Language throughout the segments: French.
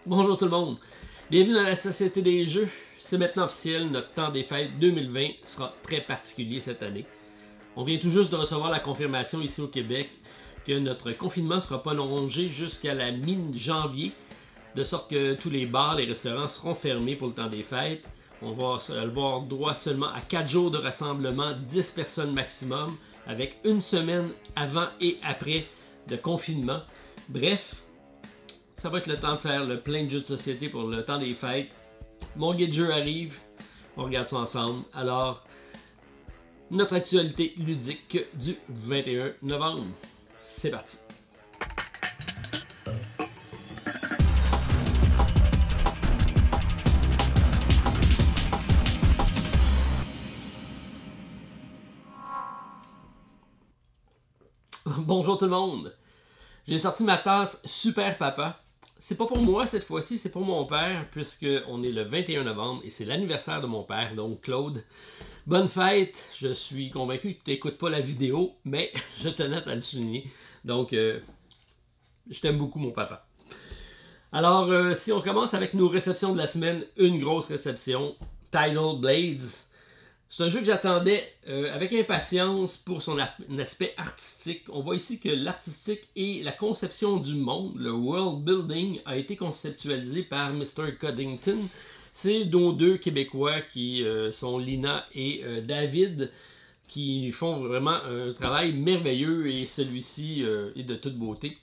Bonjour tout le monde, bienvenue dans la Société des Jeux. C'est maintenant officiel, notre temps des fêtes 2020 sera très particulier cette année. On vient tout juste de recevoir la confirmation ici au Québec que notre confinement ne sera pas prolongé jusqu'à la mi-janvier, de sorte que tous les bars, les restaurants seront fermés pour le temps des fêtes. On va avoir droit seulement à 4 jours de rassemblement, 10 personnes maximum, avec une semaine avant et après de confinement. Bref, ça va être le temps de faire le plein de jeux de société pour le temps des fêtes. Mon guide jeu arrive, on regarde ça ensemble. Alors, notre actualité ludique du 21 novembre. C'est parti! Bonjour tout le monde! J'ai sorti ma tasse Super Papa. C'est pas pour moi cette fois-ci, c'est pour mon père, puisqu'on est le 21 novembre et c'est l'anniversaire de mon père, donc Claude. Bonne fête! Je suis convaincu que tu n'écoutes pas la vidéo, mais je tenais à le souligner. Donc, je t'aime beaucoup, mon papa. Alors, si on commence avec nos réceptions de la semaine, une grosse réception, Tidal Blades. C'est un jeu que j'attendais avec impatience pour son aspect artistique. On voit ici que l'artistique et la conception du monde, le world building, a été conceptualisé par Mr. Coddington. C'est nos deux Québécois qui sont Lina et David, qui font vraiment un travail merveilleux et celui-ci est de toute beauté.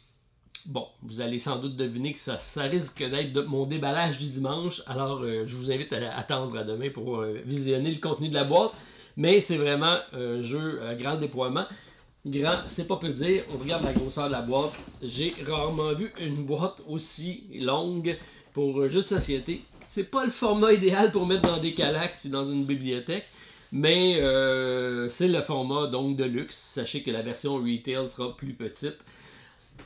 Bon, vous allez sans doute deviner que ça risque d'être mon déballage du dimanche, alors je vous invite à attendre à demain pour visionner le contenu de la boîte, mais c'est vraiment un jeu à grand déploiement. Grand, c'est pas peu dire, on regarde la grosseur de la boîte, j'ai rarement vu une boîte aussi longue pour un jeu de société. C'est pas le format idéal pour mettre dans des calax ou dans une bibliothèque, mais c'est le format donc de luxe. Sachez que la version retail sera plus petite.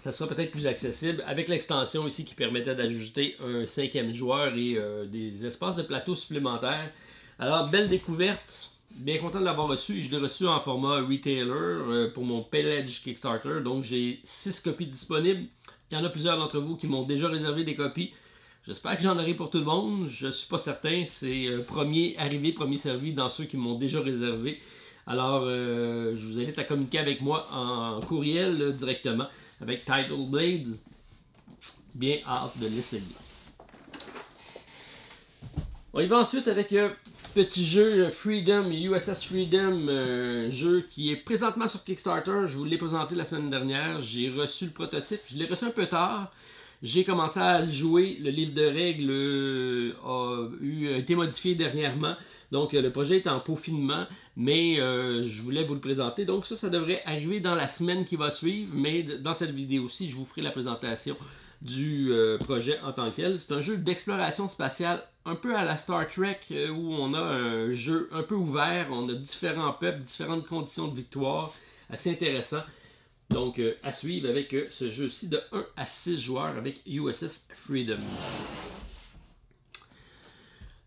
Ça sera peut-être plus accessible avec l'extension ici qui permettait d'ajouter un 5e joueur et des espaces de plateau supplémentaires. Alors, belle découverte. Bien content de l'avoir reçu. Je l'ai reçu en format retailer pour mon Pledge Kickstarter. Donc, j'ai 6 copies disponibles. Il y en a plusieurs d'entre vous qui m'ont déjà réservé des copies. J'espère que j'en aurai pour tout le monde. Je ne suis pas certain. C'est premier arrivé, premier servi dans ceux qui m'ont déjà réservé. Alors, je vous invite à communiquer avec moi en courriel directement avec Tidal Blades. Bien hâte de l'essayer. On y va ensuite avec un petit jeu Freedom, USS Freedom, jeu qui est présentement sur Kickstarter. Je vous l'ai présenté la semaine dernière. J'ai reçu le prototype. Je l'ai reçu un peu tard. J'ai commencé à le jouer. Le livre de règles a été modifié dernièrement. Donc, le projet est en peaufinement, mais je voulais vous le présenter. Donc, ça devrait arriver dans la semaine qui va suivre, mais dans cette vidéo-ci, je vous ferai la présentation du projet en tant que tel. C'est un jeu d'exploration spatiale, un peu à la Star Trek, où on a un jeu un peu ouvert, on a différents peuples, différentes conditions de victoire, assez intéressant. Donc, à suivre avec ce jeu-ci de 1 à 6 joueurs avec USS Freedom.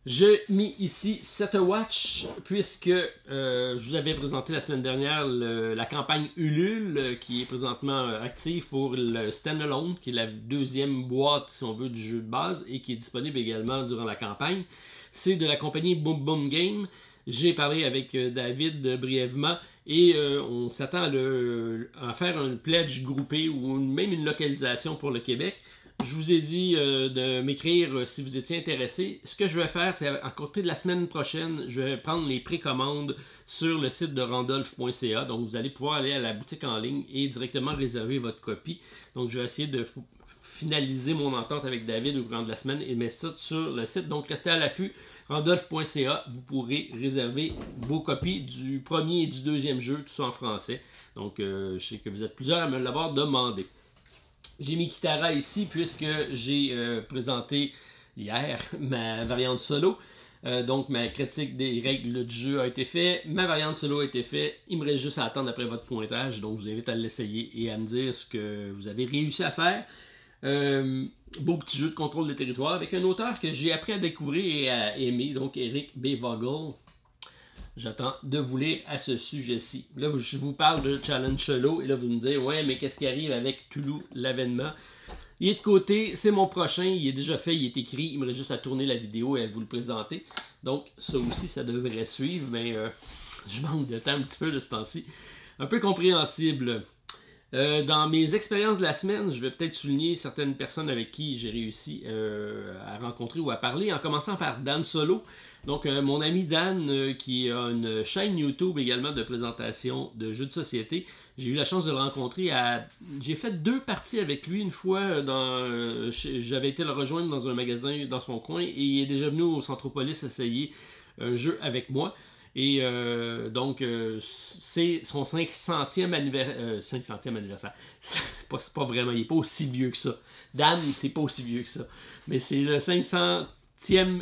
J'ai mis ici Set a Watch, puisque je vous avais présenté la semaine dernière la campagne Ulule, qui est présentement active pour le Standalone, qui est la deuxième boîte, si on veut, du jeu de base, et qui est disponible également durant la campagne. C'est de la compagnie Boom Boom Game. J'ai parlé avec David brièvement, et on s'attend à faire un pledge groupé ou même une localisation pour le Québec. Je vous ai dit de m'écrire si vous étiez intéressé. Ce que je vais faire, c'est à compter de la semaine prochaine, je vais prendre les précommandes sur le site de randolph.ca. Donc, vous allez pouvoir aller à la boutique en ligne et directement réserver votre copie. Donc, je vais essayer de finaliser mon entente avec David au cours de la semaine et mettre ça sur le site. Donc, restez à l'affût. Randolph.ca, vous pourrez réserver vos copies du premier et du deuxième jeu, tout ça en français. Donc, je sais que vous êtes plusieurs à me l'avoir demandé. J'ai mis Kitara ici puisque j'ai présenté hier ma variante solo. Donc ma critique des règles du jeu a été faite, ma variante solo a été faite. Il me reste juste à attendre après votre pointage. Donc je vous invite à l'essayer et à me dire ce que vous avez réussi à faire. Beau petit jeu de contrôle de territoire avec un auteur que j'ai appris à découvrir et à aimer, donc Eric B. Vogel. J'attends de vous lire à ce sujet-ci. Là, je vous parle de Challenge Solo et là, vous me dites, ouais, mais qu'est-ce qui arrive avec Toulouse, l'avènement? Il est de côté, c'est mon prochain, il est déjà fait, il est écrit, il me reste juste à tourner la vidéo et à vous le présenter. Donc ça aussi, ça devrait suivre, mais je manque de temps un petit peu de ce temps-ci. Un peu compréhensible. Dans mes expériences de la semaine, je vais peut-être souligner certaines personnes avec qui j'ai réussi à rencontrer ou à parler, en commençant par Dan Solo. Donc, mon ami Dan, qui a une chaîne YouTube également de présentation de jeux de société, j'ai eu la chance de le rencontrer. J'ai fait 2 parties avec lui une fois. J'avais été le rejoindre dans un magasin dans son coin et il est déjà venu au Centropolis essayer un jeu avec moi. Et donc, c'est son 500e anniversaire. 500e anniversaire. C'est pas vraiment, il n'est pas aussi vieux que ça. Dan, t'es pas aussi vieux que ça. Mais c'est le 500e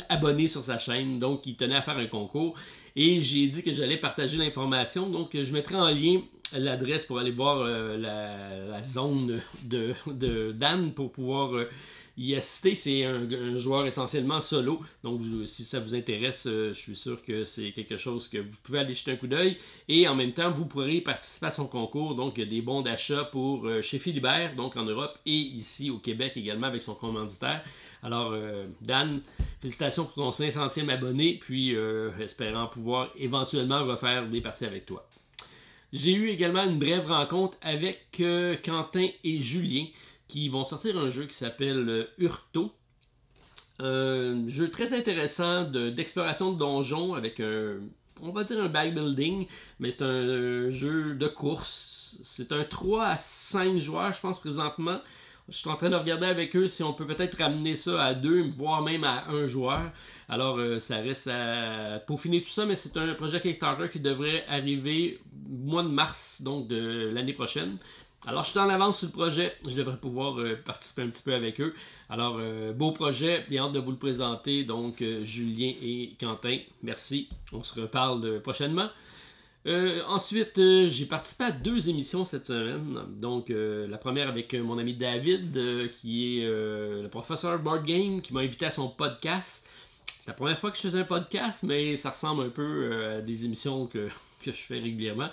abonné sur sa chaîne, donc il tenait à faire un concours. Et j'ai dit que j'allais partager l'information, donc je mettrai en lien l'adresse pour aller voir la zone de Dan pour pouvoir y assister. C'est un joueur essentiellement solo, donc si ça vous intéresse, je suis sûr que c'est quelque chose que vous pouvez aller jeter un coup d'œil. Et en même temps, vous pourrez participer à son concours, donc il y a des bons d'achat pour chez Philibert, donc en Europe, et ici au Québec également avec son commanditaire. Alors, Dan, félicitations pour ton 500e abonné, puis espérant pouvoir éventuellement refaire des parties avec toi. J'ai eu également une brève rencontre avec Quentin et Julien, qui vont sortir un jeu qui s'appelle Urto. Un jeu très intéressant d'exploration de donjons avec on va dire un back building, mais c'est un jeu de course. C'est un 3 à 5 joueurs, je pense, présentement. Je suis en train de regarder avec eux si on peut peut-être ramener ça à 2, voire même à 1 joueur. Alors, ça reste à peaufiner tout ça, mais c'est un projet Kickstarter qui devrait arriver au mois de mars, donc de l'année prochaine. Alors, je suis en avance sur le projet. Je devrais pouvoir participer un petit peu avec eux. Alors, beau projet. Bien hâte de vous le présenter. Donc, Julien et Quentin, merci. On se reparle prochainement. Ensuite, j'ai participé à 2 émissions cette semaine. Donc, la première avec mon ami David, qui est le professeur Board Game, qui m'a invité à son podcast. C'est la première fois que je faisais un podcast, mais ça ressemble un peu à des émissions que je fais régulièrement.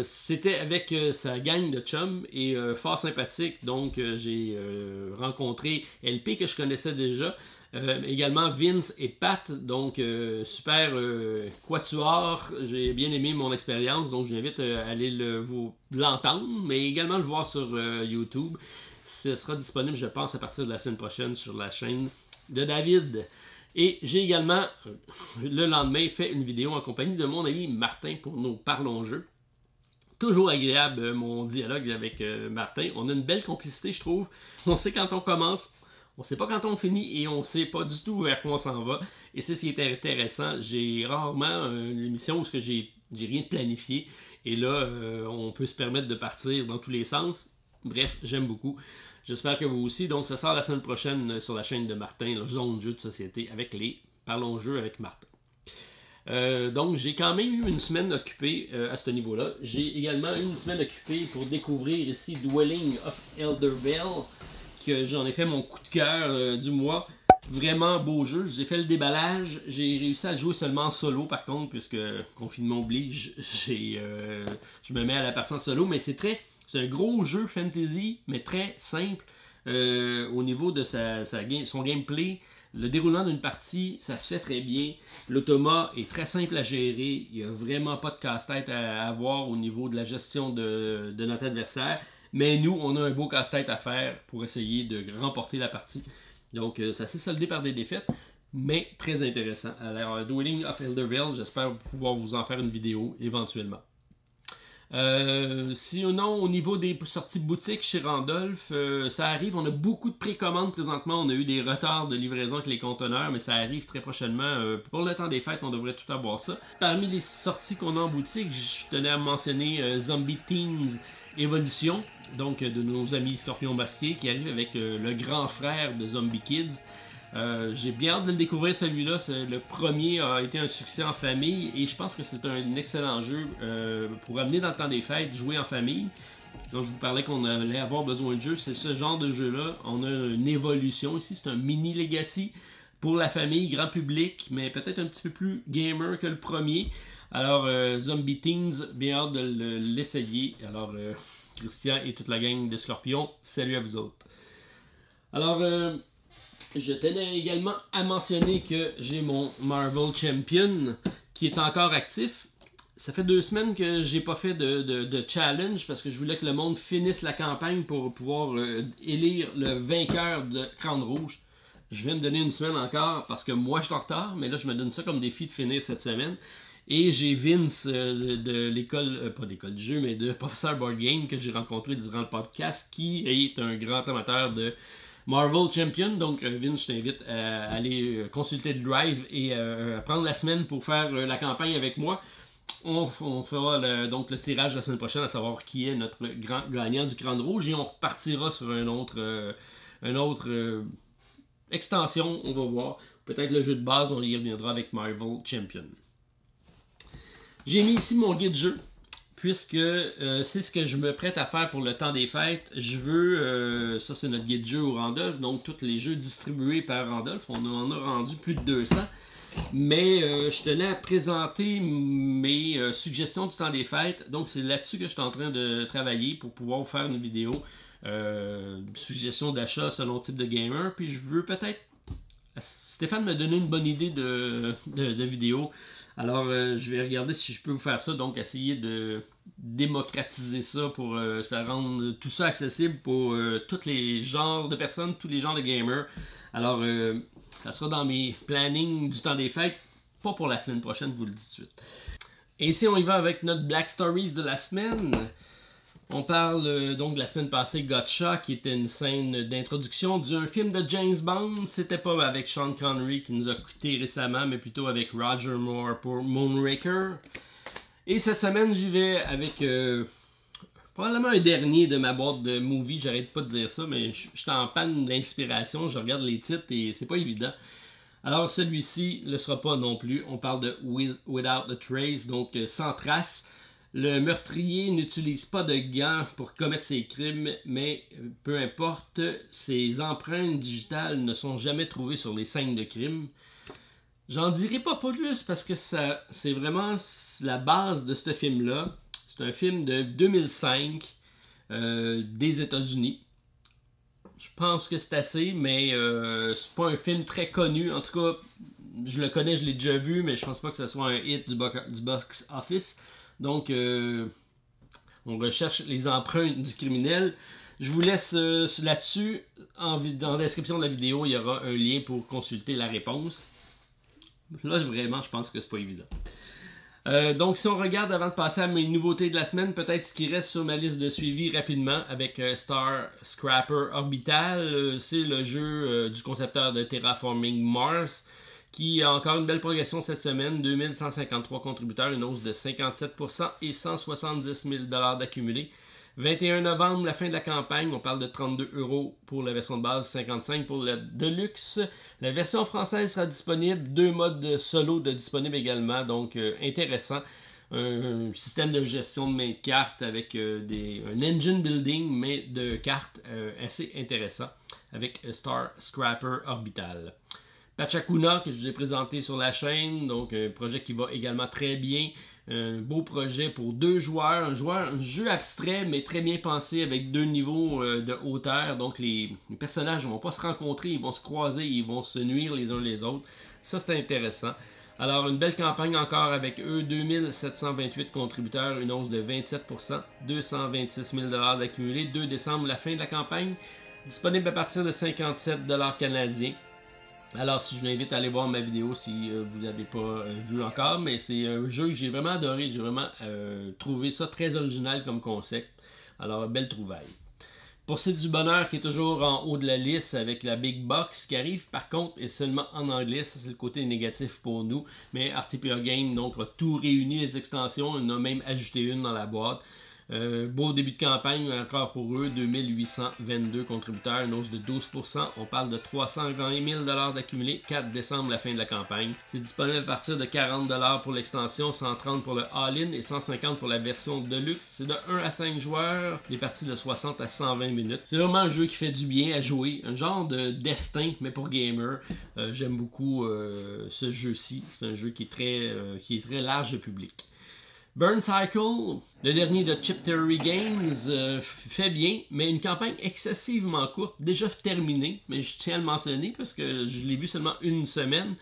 C'était avec sa gang de chums et fort sympathique. Donc, j'ai rencontré LP que je connaissais déjà. Également Vince et Pat, donc super quatuor. J'ai bien aimé mon expérience, donc je vous invite à aller l'entendre, mais également le voir sur YouTube. Ce sera disponible, je pense, à partir de la semaine prochaine sur la chaîne de David. Et j'ai également, le lendemain, fait une vidéo en compagnie de mon ami Martin pour nos Parlons Jeux. Toujours agréable mon dialogue avec Martin. On a une belle complicité, je trouve. On sait quand on commence. On ne sait pas quand on finit et on ne sait pas du tout vers quoi on s'en va. Et c'est ce qui est intéressant. J'ai rarement une émission où j'ai rien de planifié. Et là, on peut se permettre de partir dans tous les sens. Bref, j'aime beaucoup. J'espère que vous aussi. Donc, ça sort la semaine prochaine sur la chaîne de Martin, la zone de jeux de société avec les Parlons Jeux avec Martin. Donc, j'ai quand même eu une semaine occupée à ce niveau-là. J'ai également eu une semaine occupée pour découvrir ici Dwelling of Eldervale, que j'en ai fait mon coup de cœur du mois. Vraiment beau jeu. J'ai fait le déballage. J'ai réussi à le jouer seulement en solo, par contre, puisque confinement oblige. Je me mets à la partie en solo, mais c'est un gros jeu fantasy, mais très simple au niveau de son gameplay. Le déroulement d'une partie, ça se fait très bien. L'automa est très simple à gérer. Il n'y a vraiment pas de casse-tête à avoir au niveau de la gestion de notre adversaire. Mais nous, on a un beau casse-tête à faire pour essayer de remporter la partie. Donc, ça s'est soldé par des défaites, mais très intéressant. Alors, Dwelling of Eldervale, j'espère pouvoir vous en faire une vidéo éventuellement. Sinon, au niveau des sorties boutiques chez Randolph, ça arrive. On a beaucoup de précommandes présentement. On a eu des retards de livraison avec les conteneurs, mais ça arrive très prochainement. Pour le temps des fêtes, on devrait tout avoir ça. Parmi les sorties qu'on a en boutique, je tenais à mentionner Zombie Teens Evolution, donc de nos amis Scorpion Masqué, qui arrive avec le grand frère de Zombie Kids. J'ai bien hâte de le découvrir celui-là. Le premier a été un succès en famille et je pense que c'est un excellent jeu pour amener dans le temps des fêtes, jouer en famille. Donc je vous parlais qu'on allait avoir besoin de jeu. C'est ce genre de jeu-là. On a une évolution ici. C'est un mini Legacy pour la famille, grand public, mais peut-être un petit peu plus gamer que le premier. Alors Zombie Teens, bien hâte de l'essayer. Alors Christian et toute la gang de Scorpion, salut à vous autres. Alors, je tenais également à mentionner que j'ai mon Marvel Champion qui est encore actif. Ça fait 2 semaines que j'ai pas fait de challenge parce que je voulais que le monde finisse la campagne pour pouvoir élire le vainqueur de Crâne Rouge. Je vais me donner une semaine encore parce que moi je suis en retard, mais là je me donne ça comme défi de finir cette semaine. Et j'ai Vince de l'école, pas d'école du jeu, mais de Professeur Board Game que j'ai rencontré durant le podcast qui est un grand amateur de Marvel Champion. Donc Vince, je t'invite à aller consulter le Drive et à prendre la semaine pour faire la campagne avec moi. On fera donc le tirage la semaine prochaine à savoir qui est notre grand gagnant du Crâne Rouge et on repartira sur un autre extension, on va voir. Peut-être le jeu de base, on y reviendra avec Marvel Champion. J'ai mis ici mon guide jeu, puisque c'est ce que je me prête à faire pour le temps des fêtes. Je veux, ça c'est notre guide jeu au Randolph, donc tous les jeux distribués par Randolph, on en a rendu plus de 200. Mais je tenais à présenter mes suggestions du temps des fêtes, donc c'est là-dessus que je suis en train de travailler pour pouvoir faire une vidéo. Suggestions d'achat selon type de gamer, puis je veux peut-être... Stéphane m'a donné une bonne idée de vidéo. Alors, je vais regarder si je peux vous faire ça. Donc, essayer de démocratiser ça pour ça rendre tout ça accessible pour tous les genres de personnes, tous les genres de gamers. Alors, ça sera dans mes plannings du temps des fêtes. Pas pour la semaine prochaine, je vous le dis tout de suite. Et ici, on y va avec notre Black Stories de la semaine. On parle donc de la semaine passée, Gotcha, qui était une scène d'introduction d'un film de James Bond. C'était pas avec Sean Connery qui nous a quitté récemment, mais plutôt avec Roger Moore pour Moonraker. Et cette semaine, j'y vais avec probablement un dernier de ma boîte de movies. J'arrête pas de dire ça, mais je suis en panne d'inspiration. Je regarde les titres et c'est pas évident. Alors celui-ci ne le sera pas non plus. On parle de Without a Trace, donc sans trace. Le meurtrier n'utilise pas de gants pour commettre ses crimes, mais peu importe, ses empreintes digitales ne sont jamais trouvées sur les scènes de crime. J'en dirai pas plus parce que c'est vraiment la base de ce film-là. C'est un film de 2005 des États-Unis. Je pense que c'est assez, mais c'est pas un film très connu. En tout cas, je le connais, je l'ai déjà vu, mais je pense pas que ce soit un hit du box office. Donc, on recherche les empreintes du criminel. Je vous laisse là-dessus. Dans la description de la vidéo, il y aura un lien pour consulter la réponse. Là, vraiment, je pense que c'est pas évident. Donc, si on regarde avant de passer à mes nouveautés de la semaine, peut-être ce qui reste sur ma liste de suivi rapidement avec Star Scrapper Orbital. C'est le jeu du concepteur de Terraforming Mars, qui a encore une belle progression cette semaine, 2153 contributeurs, une hausse de 57% et 170 000 $ d'accumulé. 21 novembre, la fin de la campagne, on parle de 32 € pour la version de base, 55 pour la Deluxe. La version française sera disponible, 2 modes solo de disponibles également, donc intéressant. Un système de gestion de main de cartes avec un engine building, mais de cartes assez intéressant avec Star Scrapper Orbital. Pachacuna, que je vous ai présenté sur la chaîne, donc un projet qui va également très bien. Un beau projet pour 2 joueurs, un jeu abstrait mais très bien pensé avec 2 niveaux de hauteur. Donc les personnages ne vont pas se rencontrer, ils vont se croiser, ils vont se nuire les uns les autres. Ça c'est intéressant. Alors une belle campagne encore avec eux, 2728 contributeurs, une hausse de 27%, 226 000 $ d'accumulé, 2 décembre, la fin de la campagne, disponible à partir de 57 $ canadiens. Alors, si je vous invite à aller voir ma vidéo si vous n'avez pas vu encore, mais c'est un jeu que j'ai vraiment adoré, j'ai vraiment trouvé ça très original comme concept. Alors, belle trouvaille. Poursuite du bonheur qui est toujours en haut de la liste avec la Big Box qui arrive, par contre, est seulement en anglais, ça c'est le côté négatif pour nous. Mais RTPA Game donc a tout réuni les extensions, on a même ajouté une dans la boîte. Beau début de campagne encore pour eux, 2822 contributeurs, une hausse de 12%. On parle de 320 000 $ d'accumulé, 4 décembre, la fin de la campagne. C'est disponible à partir de 40 $ pour l'extension, 130 pour le All-In et 150 pour la version Deluxe. C'est de 1 à 5 joueurs, des parties de 60 à 120 minutes. C'est vraiment un jeu qui fait du bien à jouer, un genre de destin, mais pour gamer. J'aime beaucoup ce jeu-ci, c'est un jeu qui est très large public. Burn Cycle, le dernier de Chip Theory Games, fait bien, mais une campagne excessivement courte, déjà terminée, mais je tiens à le mentionner parce que je l'ai vu seulement une semaine.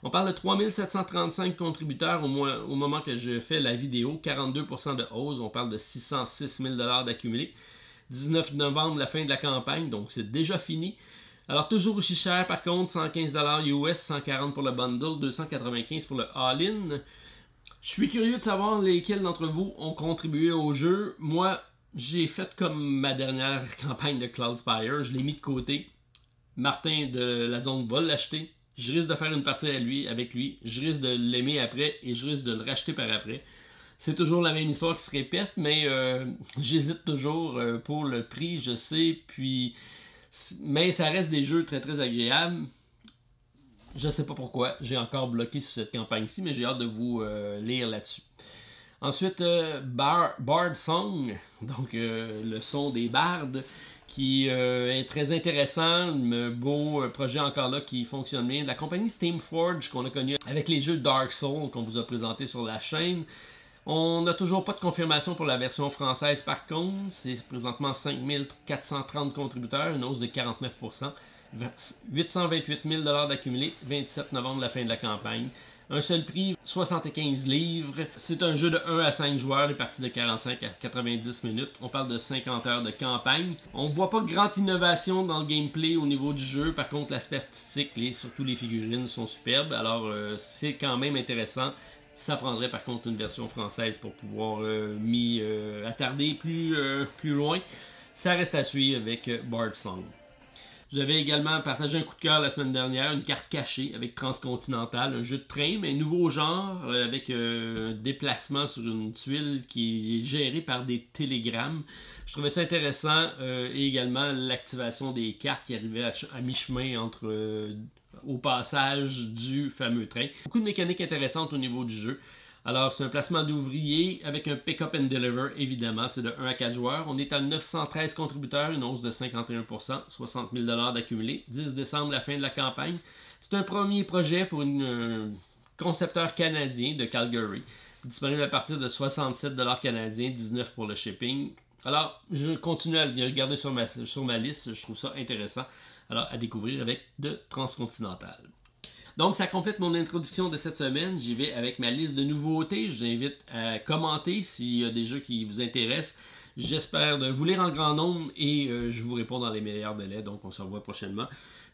On parle de 3735 contributeurs au moment que je fais la vidéo, 42% de hausse, on parle de 606 000 $ d'accumulé. 19 novembre, la fin de la campagne, donc c'est déjà fini. Alors toujours aussi cher par contre, 115 $ US, 140 pour le bundle, 295 pour le all-in. Je suis curieux de savoir lesquels d'entre vous ont contribué au jeu. Moi, j'ai fait comme ma dernière campagne de Cloudspire, je l'ai mis de côté. Martin de la zone va l'acheter. Je risque de faire une partie avec lui. Je risque de l'aimer après et je risque de le racheter par après. C'est toujours la même histoire qui se répète, mais j'hésite toujours pour le prix, je sais. Mais ça reste des jeux très très agréables. Je ne sais pas pourquoi, j'ai encore bloqué sur cette campagne-ci, mais j'ai hâte de vous lire là-dessus. Ensuite, Bard Song, donc le son des bardes, qui est très intéressant, un beau projet encore là qui fonctionne bien. De la compagnie Steamforge qu'on a connue avec les jeux Dark Souls qu'on vous a présentés sur la chaîne. On n'a toujours pas de confirmation pour la version française par contre, c'est présentement 5430 contributeurs, une hausse de 49%. 828 000 $ d'accumulé, 27 novembre, la fin de la campagne. Un seul prix, 75 livres. C'est un jeu de 1 à 5 joueurs, les parties de 45 à 90 minutes. On parle de 50 heures de campagne. On ne voit pas grande innovation dans le gameplay au niveau du jeu. Par contre, l'aspect artistique, surtout les figurines, sont superbes. Alors, c'est quand même intéressant. Ça prendrait par contre une version française pour pouvoir m'y attarder plus loin. Ça reste à suivre avec Bard Song. J'avais également partagé un coup de cœur la semaine dernière, une carte cachée avec Transcontinental, un jeu de train, mais nouveau genre, avec un déplacement sur une tuile qui est géré par des télégrammes. Je trouvais ça intéressant, et également l'activation des cartes qui arrivait à mi-chemin au passage du fameux train. Beaucoup de mécaniques intéressantes au niveau du jeu. Alors, c'est un placement d'ouvriers avec un pick-up and deliver, évidemment. C'est de 1 à 4 joueurs. On est à 913 contributeurs, une hausse de 51%, 60 000 $ d'accumulé. 10 décembre, la fin de la campagne. C'est un premier projet pour un concepteur canadien de Calgary. Disponible à partir de 67 $ canadiens, 19 pour le shipping. Alors, je continue à le regarder sur ma liste. Je trouve ça intéressant. Alors, à découvrir avec de Transcontinental. Donc, ça complète mon introduction de cette semaine. J'y vais avec ma liste de nouveautés. Je vous invite à commenter s'il y a des jeux qui vous intéressent. J'espère de vous lire en grand nombre et je vous réponds dans les meilleurs délais. Donc, on se revoit prochainement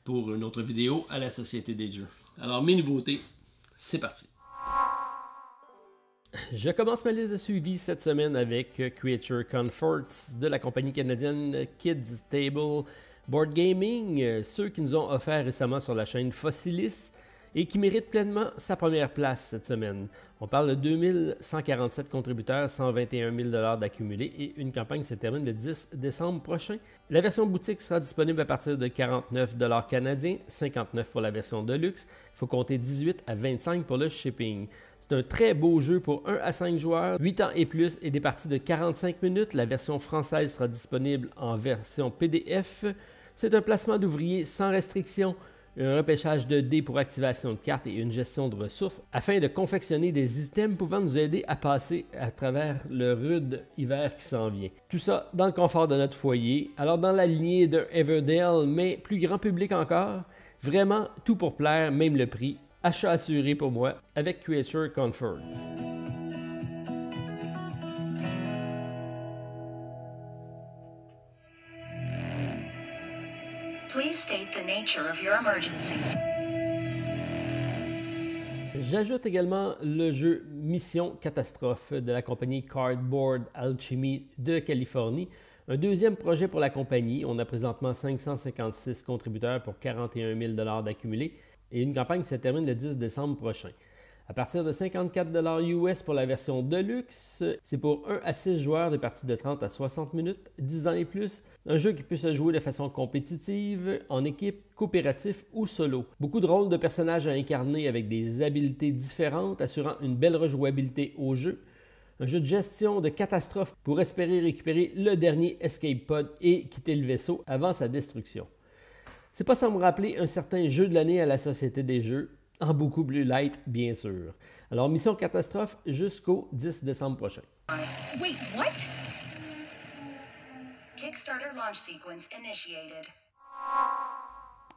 pour une autre vidéo à la Société des jeux. Alors, mes nouveautés, c'est parti. Je commence ma liste de suivi cette semaine avec Creature Comforts de la compagnie canadienne Kids Table Board Gaming, ceux qui nous ont offert récemment sur la chaîne Fossilis et qui mérite pleinement sa première place cette semaine. On parle de 2147 contributeurs, 121 000 $ d'accumulé et une campagne se termine le 10 décembre prochain. La version boutique sera disponible à partir de 49 $ canadiens, 59 pour la version Deluxe. Il faut compter 18 à 25 pour le shipping. C'est un très beau jeu pour 1 à 5 joueurs, 8 ans et plus et des parties de 45 minutes. La version française sera disponible en version PDF. C'est un placement d'ouvriers sans restriction, un repêchage de dés pour activation de cartes et une gestion de ressources afin de confectionner des items pouvant nous aider à passer à travers le rude hiver qui s'en vient. Tout ça dans le confort de notre foyer. Alors dans la lignée de Everdell, mais plus grand public encore, vraiment tout pour plaire, même le prix. Achat assuré pour moi avec Creature Comforts. Please state the nature of your emergency. J'ajoute également le jeu Mission Catastrophe de la compagnie Cardboard Alchemy de Californie. Un deuxième projet pour la compagnie. On a présentement 556 contributeurs pour 41 000 $ d'accumulé et une campagne qui se termine le 10 décembre prochain. À partir de 54 $ US pour la version Deluxe, c'est pour 1 à 6 joueurs de parties de 30 à 60 minutes, 10 ans et plus. Un jeu qui peut se jouer de façon compétitive, en équipe, coopératif ou solo. Beaucoup de rôles de personnages à incarner avec des habiletés différentes, assurant une belle rejouabilité au jeu. Un jeu de gestion de catastrophe pour espérer récupérer le dernier escape pod et quitter le vaisseau avant sa destruction. C'est pas sans me rappeler un certain jeu de l'année à la Société des jeux. en beaucoup plus light, bien sûr. Alors, mission catastrophe jusqu'au 10 décembre prochain. Wait, what? Kickstarter launch sequence initiated.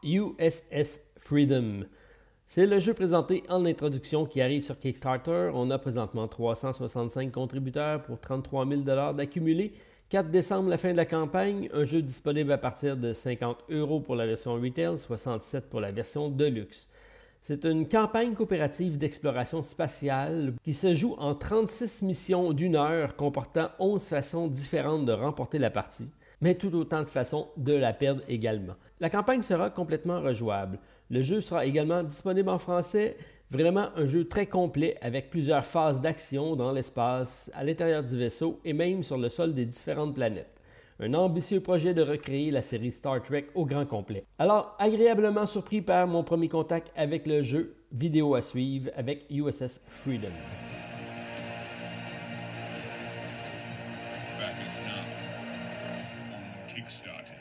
USS Freedom. C'est le jeu présenté en introduction qui arrive sur Kickstarter. On a présentement 365 contributeurs pour 33 000 $ d'accumulés. 4 décembre, la fin de la campagne. Un jeu disponible à partir de 50 € pour la version retail, 67 pour la version deluxe. C'est une campagne coopérative d'exploration spatiale qui se joue en 36 missions d'1 heure comportant 11 façons différentes de remporter la partie, mais tout autant de façons de la perdre également. La campagne sera complètement rejouable. Le jeu sera également disponible en français. Vraiment un jeu très complet avec plusieurs phases d'action dans l'espace, à l'intérieur du vaisseau et même sur le sol des différentes planètes. Un ambitieux projet de recréer la série Star Trek au grand complet. Alors, agréablement surpris par mon premier contact avec le jeu, vidéo à suivre avec USS Freedom. Back us now on Kickstarter.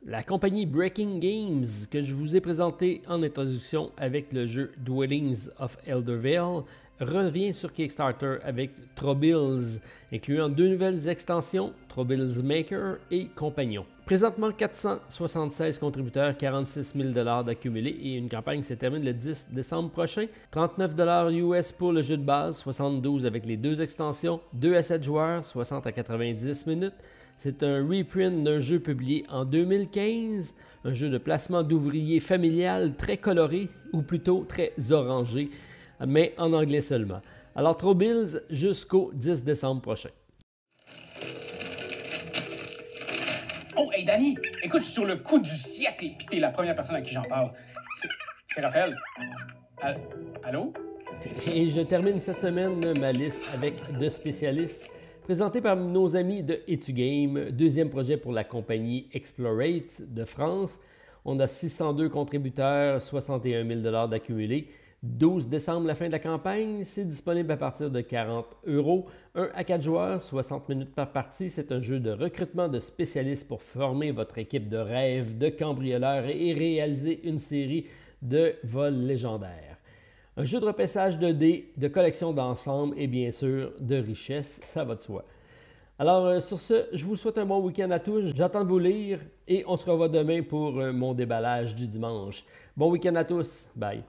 La compagnie Breaking Games, que je vous ai présenté en introduction avec le jeu Dwellings of Eldervale, revient sur Kickstarter avec Trobills, incluant 2 nouvelles extensions, Trobills Maker et Compagnon. Présentement, 476 contributeurs, 46 000 $ d'accumulés et une campagne qui se termine le 10 décembre prochain. 39 $ US pour le jeu de base, 72 avec les 2 extensions, 2 à 7 joueurs, 60 à 90 minutes. C'est un reprint d'un jeu publié en 2015, un jeu de placement d'ouvriers familial très coloré, ou plutôt très orangé, mais en anglais seulement. Alors, Trobills jusqu'au 10 décembre prochain. Oh, hey Danny, écoute, je suis sur le coup du siècle, puis t'es la première personne à qui j'en parle. C'est Raphaël. Allô? Et je termine cette semaine ma liste avec 2 spécialistes présentés par nos amis de Etugame, deuxième projet pour la compagnie Explorate de France. On a 602 contributeurs, 61 000 $ d'accumulés. 12 décembre, la fin de la campagne, c'est disponible à partir de 40 €. 1 à 4 joueurs, 60 minutes par partie. C'est un jeu de recrutement de spécialistes pour former votre équipe de rêve de cambrioleurs et réaliser une série de vols légendaires. Un jeu de repaissage de dés, de collection d'ensemble et bien sûr de richesse, ça va de soi. Alors sur ce, je vous souhaite un bon week-end à tous. J'attends de vous lire et on se revoit demain pour mon déballage du dimanche. Bon week-end à tous. Bye.